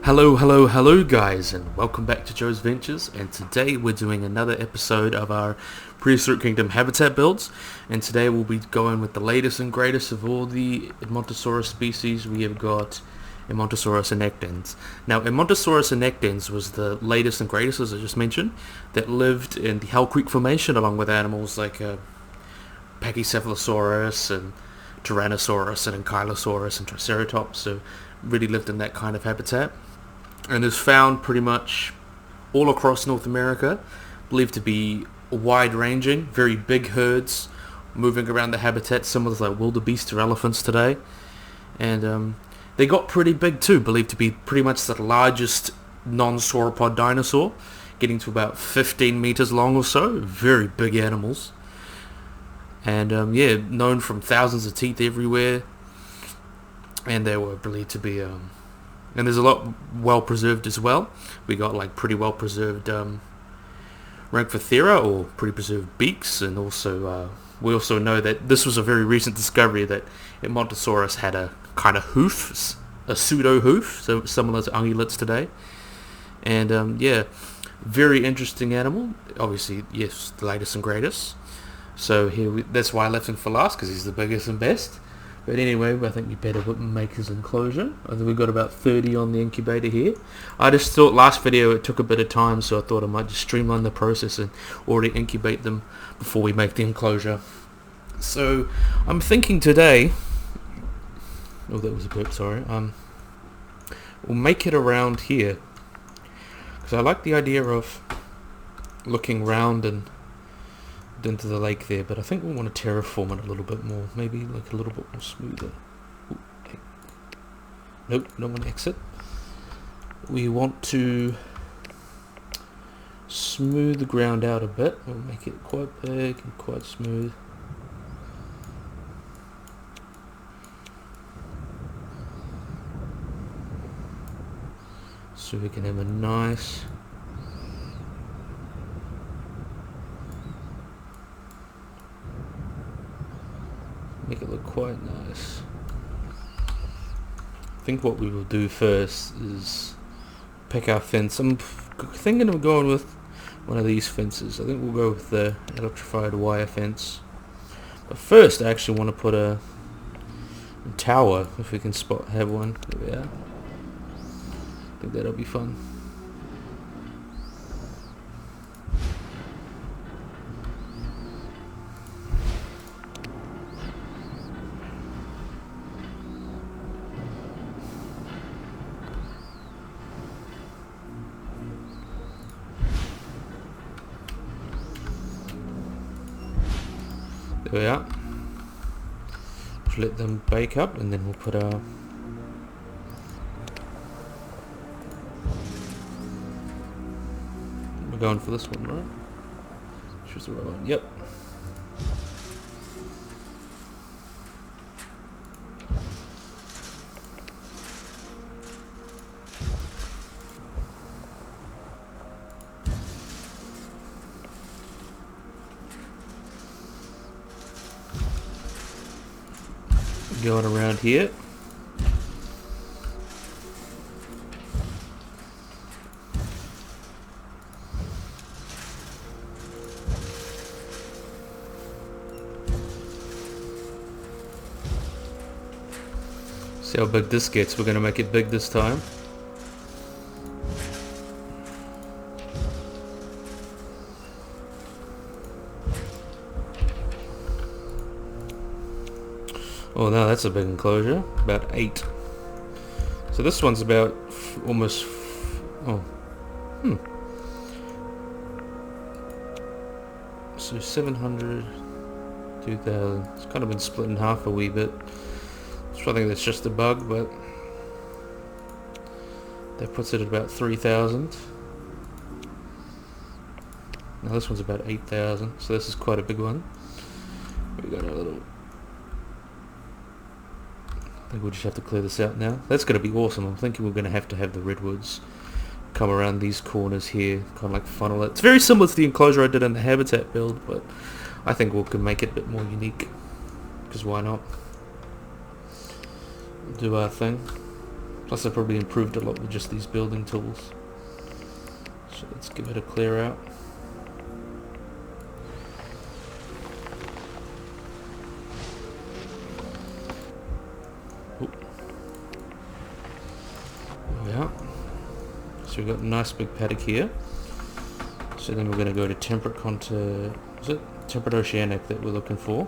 Hello guys, and welcome back to Joe's Ventures, and today we're doing another episode of our Prehistoric Kingdom habitat builds, and today we'll be going with the latest and greatest of all the Edmontosaurus species. We have got Edmontosaurus Annectens. Now, Edmontosaurus Annectens was the latest and greatest, as I just mentioned, that lived in the Hell Creek Formation along with animals like Pachycephalosaurus and Tyrannosaurus and Ankylosaurus and Triceratops, so really lived in that kind of habitat, and is found pretty much all across North America, believed to be wide-ranging, very big herds moving around the habitat, similar to like wildebeest or elephants today. And they got pretty big too, believed to be pretty much the largest non-sauropod dinosaur, getting to about 15 meters long or so. Very big animals. And known from thousands of teeth everywhere. And they were believed to be and there's a lot well preserved as well. We got like pretty well preserved Rankphthera, or pretty preserved beaks, and also we also know that this was a very recent discovery that Edmontosaurus had a kind of hoof, a pseudo hoof, so similar to ungulates today. And very interesting animal. Obviously, yes, the latest and greatest. So that's why I left him for last, because he's the biggest and best. But anyway, I think we better make his enclosure. I think we've got about 30 on the incubator here. I just thought last video it took a bit of time, so I thought I might just streamline the process and already incubate them before we make the enclosure. So I'm thinking today, oh, that was a burp, sorry. We'll make it around here, because I like the idea of looking round and into the lake there, but I think we want to terraform it a little bit more, maybe like a little bit more smoother. Ooh, okay. Nope, don't want to exit. We want to smooth the ground out a bit. We'll make it quite big and quite smooth. So we can have a nice make it look quite nice. I think what we will do first is pick our fence. I'm thinking of going with one of these fences. I think we'll go with the electrified wire fence. But first I actually want to put a tower, if we can have one. There we are. I think that'll be fun. There we are. Let them bake up, and then we'll put our we're going for this one, right? Choose the right one. Yep. Going around here. See how big this gets. We're going to make it big this time. Oh, now that's a big enclosure, about 8. So this one's about almost, so 700, 2,000, it's kind of been split in half a wee bit. So I think that's just a bug, but that puts it at about 3,000. Now this one's about 8,000, so this is quite a big one. We got a little, I think we'll just have to clear this out now. That's going to be awesome. I'm thinking we're going to have the redwoods come around these corners here, kind of like funnel it. It's very similar to the enclosure I did in the habitat build, but I think we can make it a bit more unique, because why not? Do our thing. Plus I probably improved a lot with just these building tools. So let's give it a clear out. Ooh. There we are. So we've got a nice big paddock here. So then we're going to go to temperate is it temperate oceanic that we're looking for.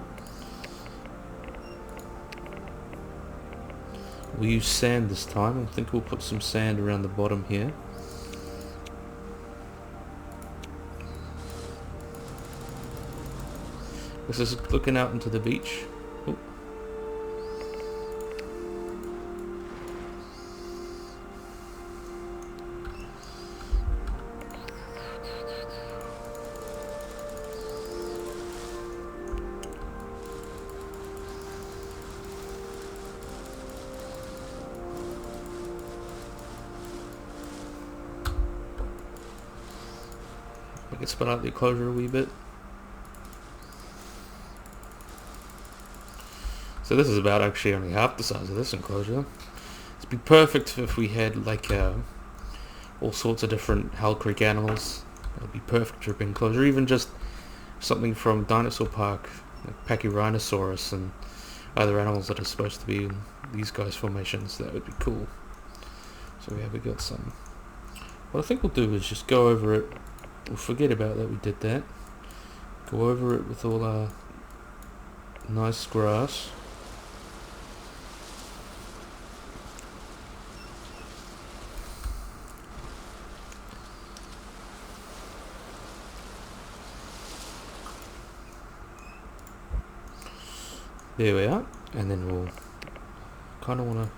We'll use sand this time. I think we'll put some sand around the bottom here. This is looking out into the beach. Ooh. I can spin out the enclosure a wee bit. So this is about actually only half the size of this enclosure. It'd be perfect if we had like all sorts of different Hell Creek animals. It would be perfect for an enclosure. Even just something from Dinosaur Park, like Pachycephalosaurus and other animals that are supposed to be in these guys' formations. That would be cool. So yeah, we got some. What I think we'll do is just go over it. We'll forget about that we did that. Go over it with all our nice grass. There we are, and then we'll kind of want to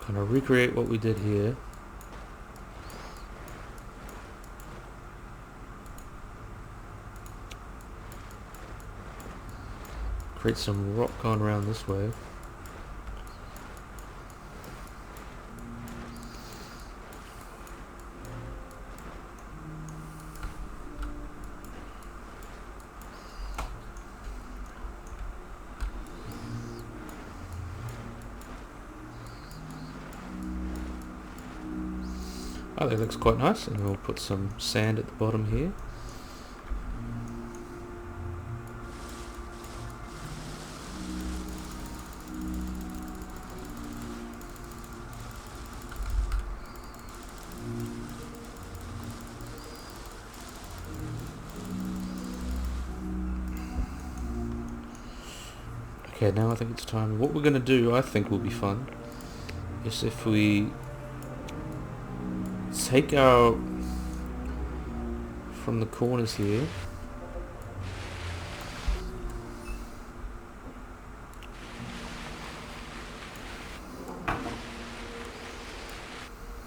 kind of recreate what we did here. Create some rock going around this way. Oh, that looks quite nice, and we'll put some sand at the bottom here. Okay, now I think it's time. What we're going to do, I think will be fun, is if we take out from the corners here.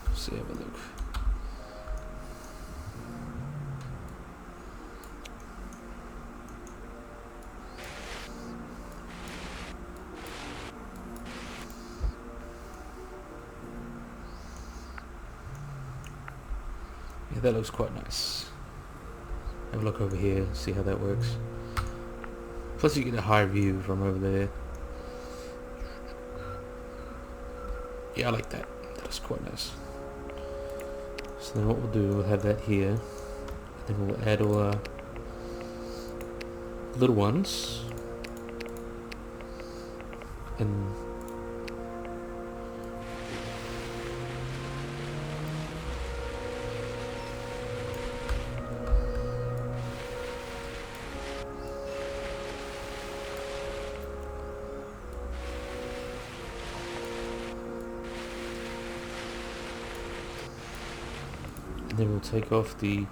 Let's have a look. Yeah, that looks quite nice. Have a look over here, see how that works. Plus you get a high view from over there. Yeah, I like that. That's quite nice. So then what we'll do, we'll have that here. And then we'll add all our little ones. And then we'll take off the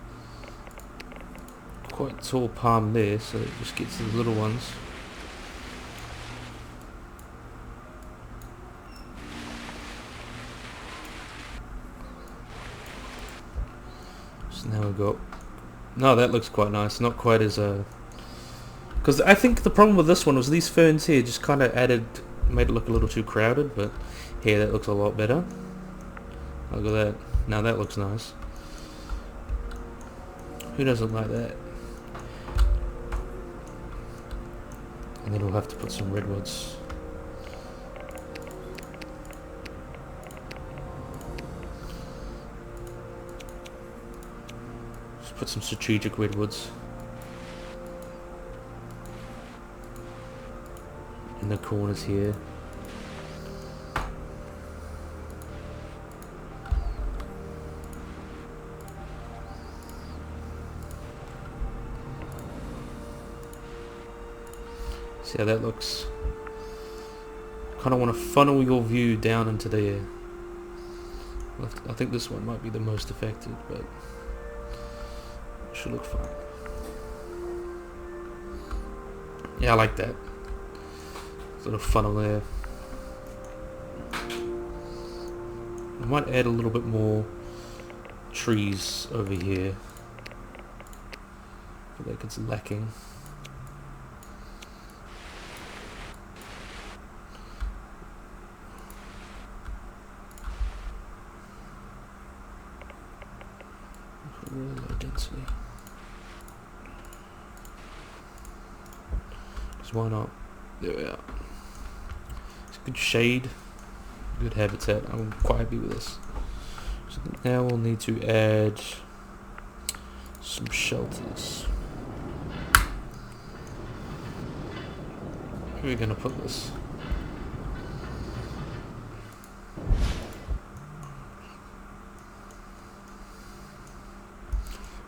quite tall palm there, so it just gets the little ones. So now we've got... No, that looks quite nice. Not quite as because I think the problem with this one was these ferns here just kind of made it look a little too crowded, but here that looks a lot better. Look at that. Now that looks nice. Who doesn't like that? And then we'll have to put some redwoods. Just put some strategic redwoods in the corners here. See how that looks? Kind of want to funnel your view down into there. I think this one might be the most affected, but it should look fine. Yeah, I like that. Sort of funnel there. I might add a little bit more trees over here. I feel like it's lacking. Really low density. Because why not? There we are. It's good shade, good habitat. I'm quite happy with this. So now we'll need to add some shelters. Where are we going to put this?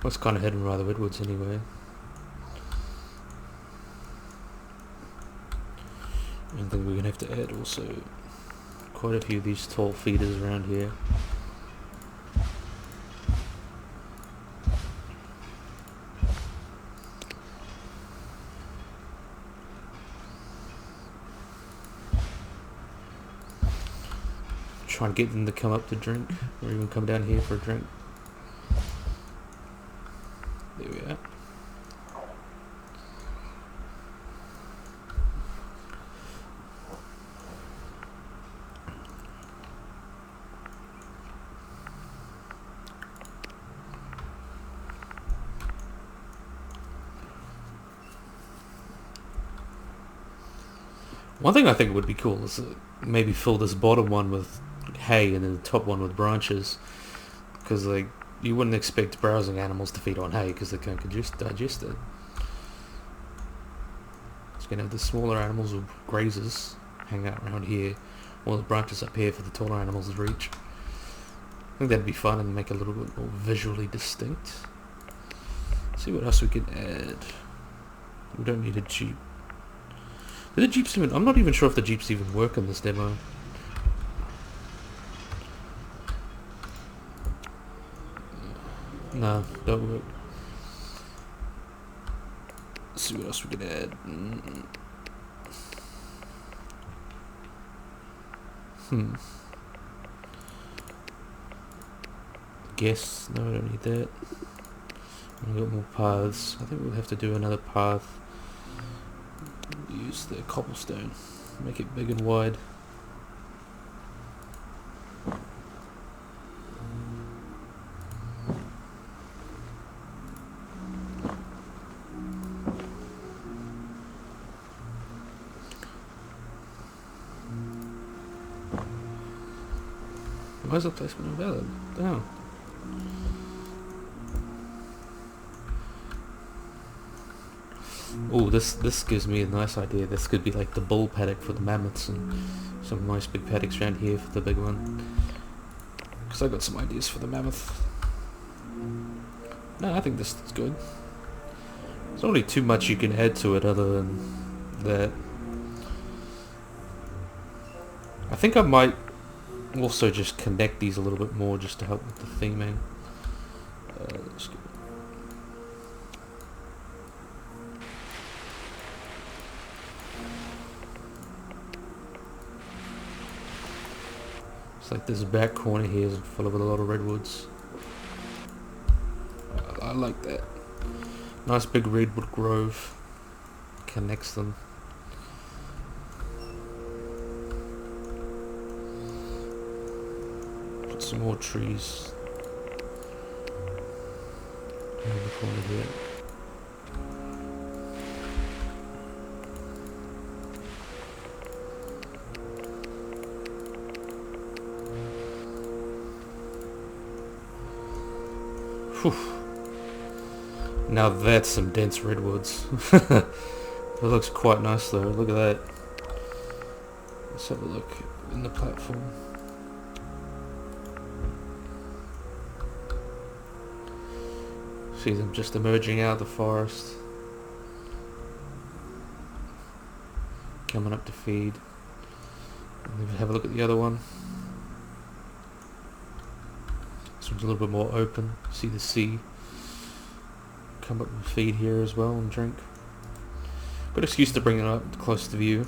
Well, it's kind of hidden by the redwoods anyway. I think we're going to have to add also quite a few of these tall feeders around here. Try and get them to come up to drink, or even come down here for a drink. There we are. One thing I think would be cool is maybe fill this bottom one with hay and then the top one with branches, because like you wouldn't expect browsing animals to feed on hay because they can't digest it. It's going to have the smaller animals or grazers hang out around here, or the branches up here for the taller animals to reach. I think that'd be fun and make it a little bit more visually distinct. Let's see what else we can add. We don't need a jeep. Do the jeeps even... I'm not even sure if the jeeps even work in this demo. No, don't work. Let's see what else we can add. Guess, no, I don't need that. We've got more paths. I think we'll have to do another path. Use the cobblestone. Make it big and wide. Why is the placement invalid? Oh. Oh, this gives me a nice idea. This could be like the bull paddock for the mammoths, and some nice big paddocks around here for the big one. Because I got some ideas for the mammoth. No, I think this is good. There's only too much you can add to it other than that. I think I might also just connect these a little bit more just to help with the theming. Let's get it's like this back corner here is full of a lot of redwoods. I like that. Nice big redwood grove connects them. Put some more trees in the corner here. Whew. Now that's some dense redwoods. It looks quite nice though. Look at that. Let's have a look in the platform. See them just emerging out of the forest. Coming up to feed. And have a look at the other one. This one's a little bit more open. See the sea. Come up and feed here as well and drink. Good excuse to bring it up close to view.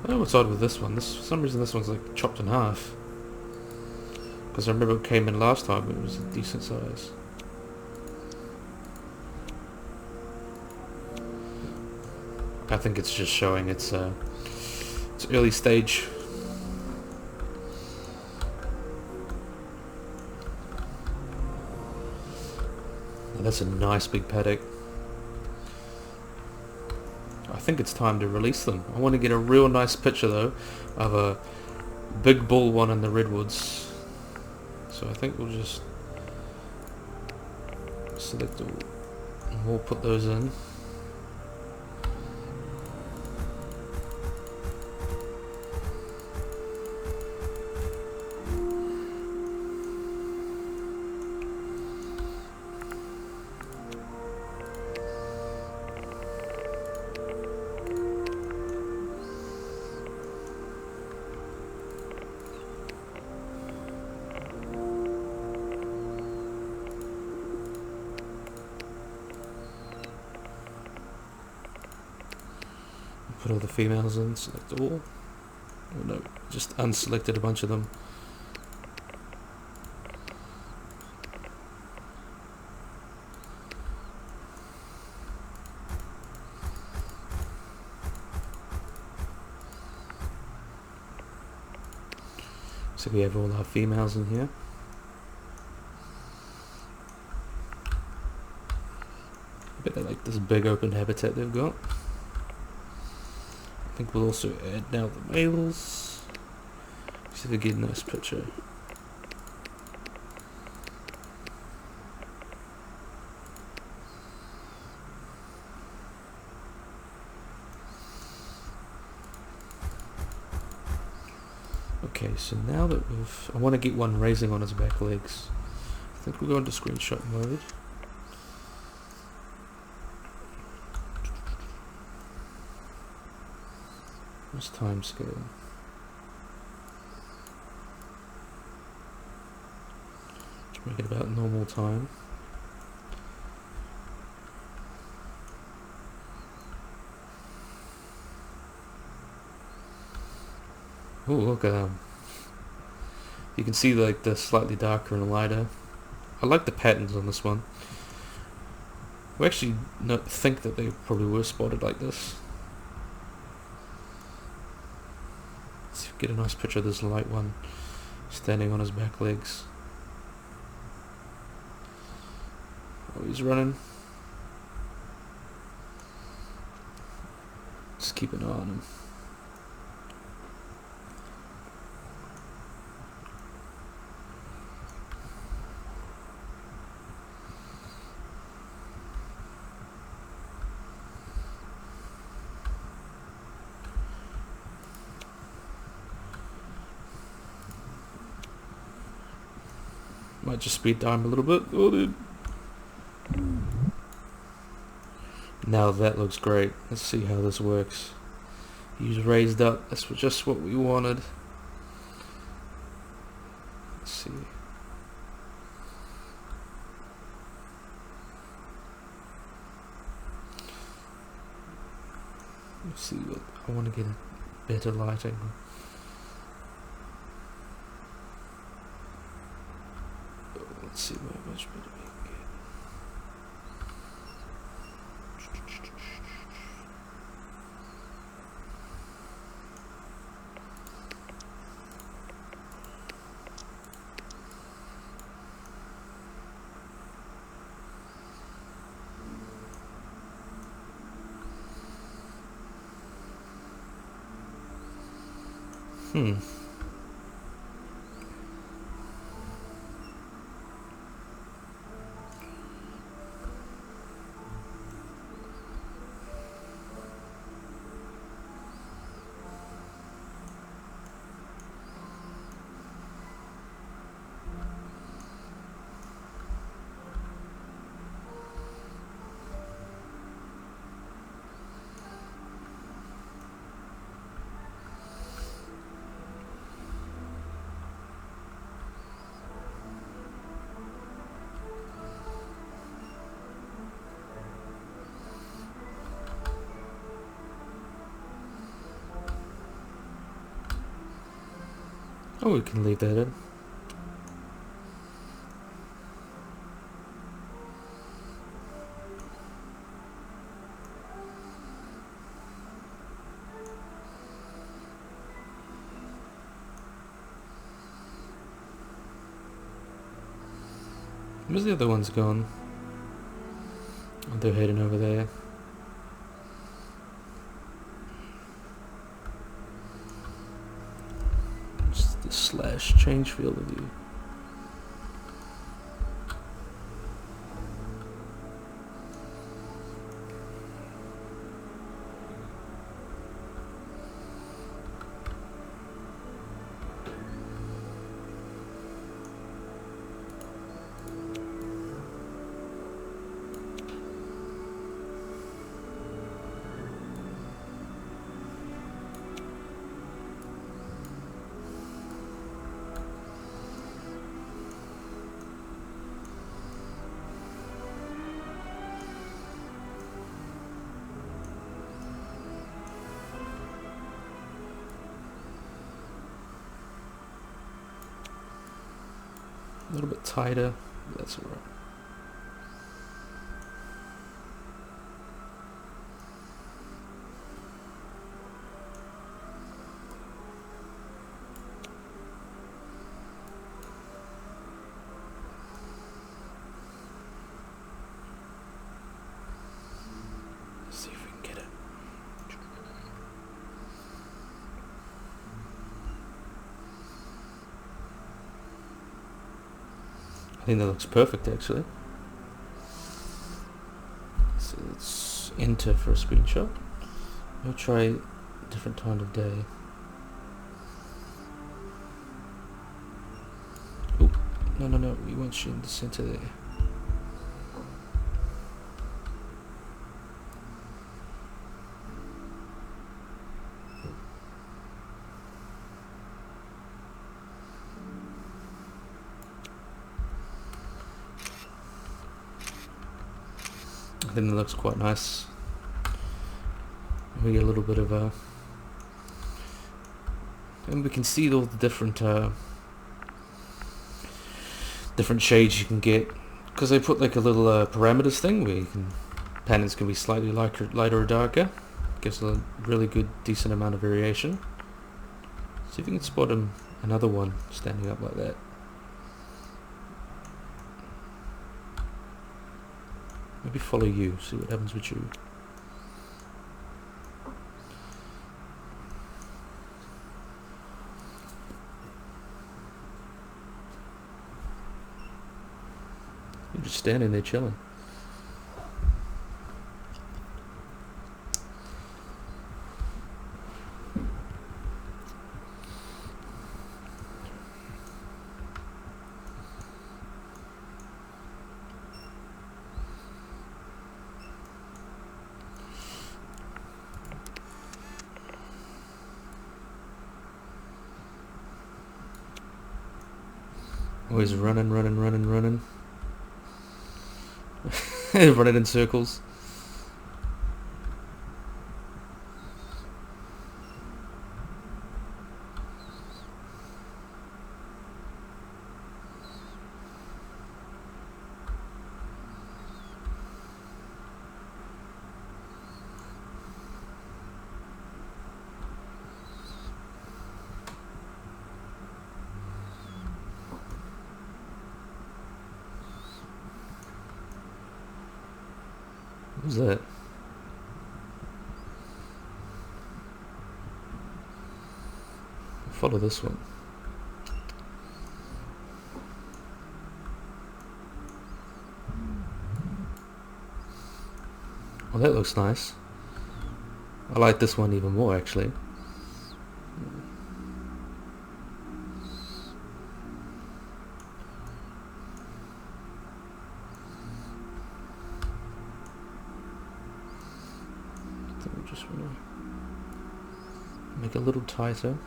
I don't know what's odd with this one. For some reason this one's like chopped in half. Because I remember it came in last time, it was a decent size. I think it's just showing its early stage. Now that's a nice big paddock. I think it's time to release them. I want to get a real nice picture though of a big bull one in the redwoods. So I think we'll just select all and we'll put those in. Put all the females in, select all. Oh no, just unselected a bunch of them. So we have all our females in here. I bet they like this big open habitat they've got. I think we'll also add now the males. See if we get a nice picture. Okay, so now that I want to get one raising on its back legs. I think we'll go into screenshot mode. What's time scale? Let's make it about normal time. Oh, look at them. You can see like the slightly darker and lighter. I like the patterns on this one. We actually think that they probably were spotted like this. Let's see if we get a nice picture of this light one standing on his back legs. Oh, he's running. Just keep an eye on him. Might just speed down a little bit. Oh, dude. Now that looks great. Let's see how this works. He's raised up. That's just what we wanted. Let's see. Let's see what I want to get a better lighting. Let's see how much better we can get. Oh, we can leave that in. Where's the other ones gone? Oh, they're heading over there. Just the slash change field of view. A little bit tighter, but that's alright. Let's see if we can get it. I think that looks perfect actually. So let's enter for a screenshot. We'll try a different time of day. Oh, no, we want you in the center there. I think that looks quite nice. We get a little bit of a, and we can see all the different different shades you can get, because they put like a little parameters thing where you can, patterns can be slightly lighter or darker. Gives a really good decent amount of variation. See if you can spot another one standing up like that. Maybe follow you, see what happens with you. You're just standing there chilling. Always running. Running in circles. What was that? Follow this one. Well, that looks nice. I like this one even more actually. Just want to make it a little tighter.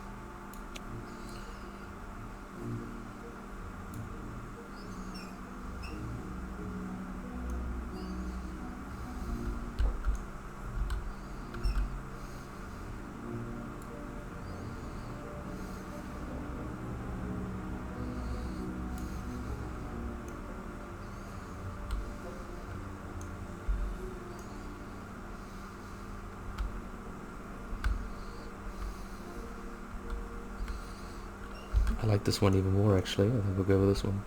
I like this one even more actually. I think we'll go with this one.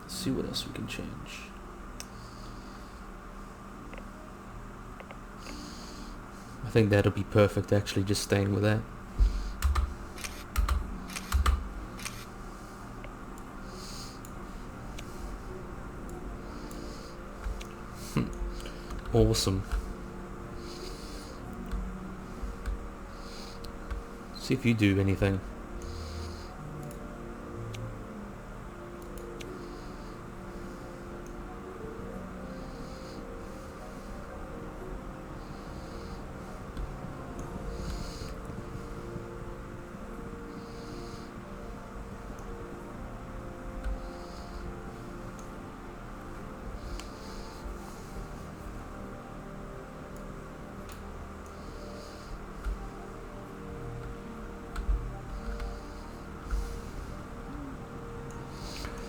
See what else we can change. I think that'll be perfect actually, just staying with that. Awesome. See if you do anything.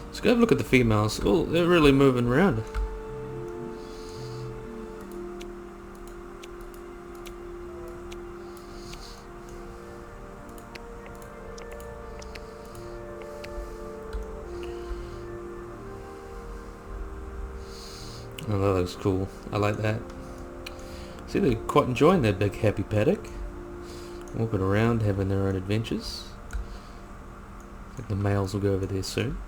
Let's go have a look at the females. Oh, they're really moving around. Oh, that looks cool. I like that. See, they're quite enjoying their big happy paddock. Walking around, having their own adventures. I think the males will go over there soon.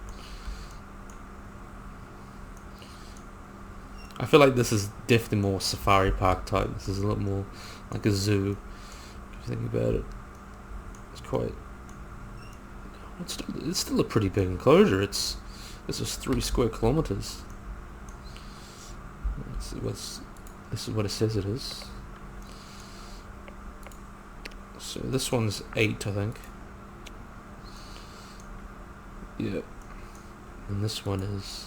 I feel like this is definitely more safari park type. This is a lot more like a zoo. If you think about it, it's quite. It's still a pretty big enclosure. This is 3 square kilometers. This is what it says it is. So this one's 8, I think. Yeah. And this one is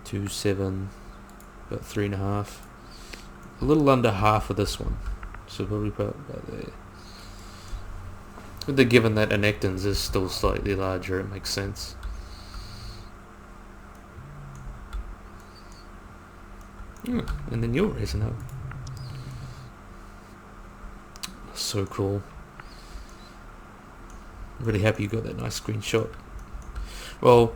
2, 7, about 3.5. A little under half of this one. So probably about there. But given that Annectens is still slightly larger, it makes sense. And then you're raising up. So cool. Really happy you got that nice screenshot. Well,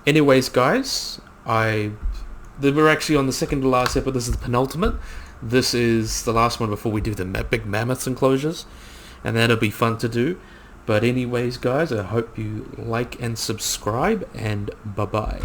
anyways guys, we're actually on the second to last episode. This is the penultimate. This is the last one before we do the big mammoths enclosures, and that'll be fun to do. But anyways guys, I hope you like and subscribe, and bye bye.